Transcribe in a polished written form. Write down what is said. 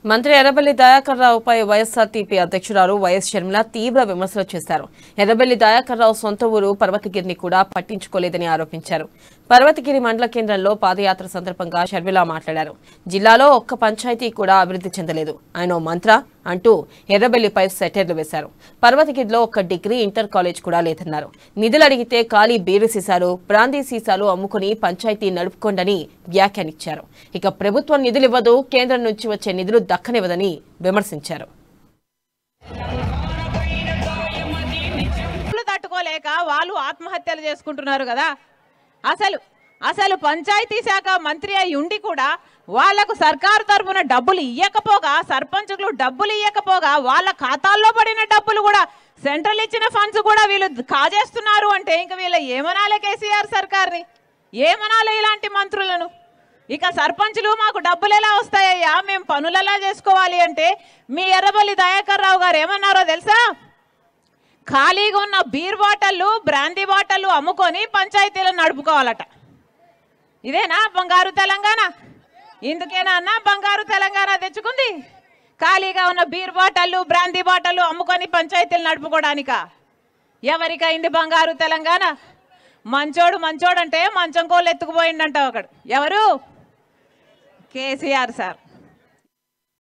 మంత్రి ఎర్రబెల్లి దయాకర్ రావుపై వైఎస్ఆర్టీపీ అధ్యక్షురాలు వైఎస్ షర్మిల తీవ్ర విమర్శలు చేశారు. ఎర్రబెల్లి దయాకర్ రావు సొంత ఊరు పర్వతగిరిని కూడా పట్టించుకోలేదని ఆరోపించారు. పర్వతగిరి మండల కేంద్రంలో పాదయాత్ర సందర్భంగా షర్మిల మాట్లాడారు. జిల్లాలో ఒక్క పంచాయతీ కూడా అభివృద్ధి చెందలేదు, ఆయన మంత్ర అంటూ ఎర్రబెల్లిపై సెటైర్లు వేశారు. పర్వతగిరిలో ఒక్క డిగ్రీ ఇంటర్ కాలేజ్ కూడా లేదన్నారు. నిధులు అడిగితే ఖాళీ బీరు సీసాలు, బ్రాందీ సీసాలు అమ్ముకుని పంచాయతీ నడుపుకోండని వ్యాఖ్యానించారు. ఇక ప్రభుత్వం నిధులివ్వదు, కేంద్రం నుంచి వచ్చే నిధులు దక్కనివ్వదని విమర్శించారు. తట్టుకోలేక వాళ్ళు ఆత్మహత్యలు చేసుకుంటున్నారు కదా. అసలు పంచాయతీ శాఖ మంత్రి అయి ఉండి కూడా వాళ్లకు సర్కారు తరఫున డబ్బులు ఇవ్వకపోగా, సర్పంచులు డబ్బులు ఇవ్వకపోగా వాళ్ళ ఖాతాల్లో పడిన డబ్బులు కూడా సెంట్రల్ ఇచ్చిన ఫండ్స్ కూడా వీళ్ళు కాజేస్తున్నారు అంటే ఇంకా వీళ్ళ ఏమనాలే కేసీఆర్ సర్కార్ని, ఏమనాలే ఇలాంటి మంత్రులను. ఇక సర్పంచులు మాకు డబ్బులు ఎలా వస్తాయ్యా, మేము పనులు ఎలా చేసుకోవాలి అంటే మీ ఎర్రబెల్లి దయాకర్ రావు గారు ఏమన్నారో తెలుసా? ఖాళీగా ఉన్న బీర్ బాటళ్ళు, బ్రాందీ బాటళ్ళు అమ్ముకొని పంచాయతీలను నడుపుకోవాలట. ఇదేనా బంగారు తెలంగాణ? ఇందుకేనా అన్న బంగారు తెలంగాణ తెచ్చుకుంది? ఖాళీగా ఉన్న బీర్ బాటళ్ళు, బ్రాందీ బాటళ్ళు అమ్ముకొని పంచాయతీలు నడుపుకోవడానిక? ఎవరికైంది బంగారు తెలంగాణ? మంచోడు అంటే మంచం కోళ్ళు ఎత్తుకుపోయిందంట ఒకడు. ఎవరు? కేసీఆర్ సార్.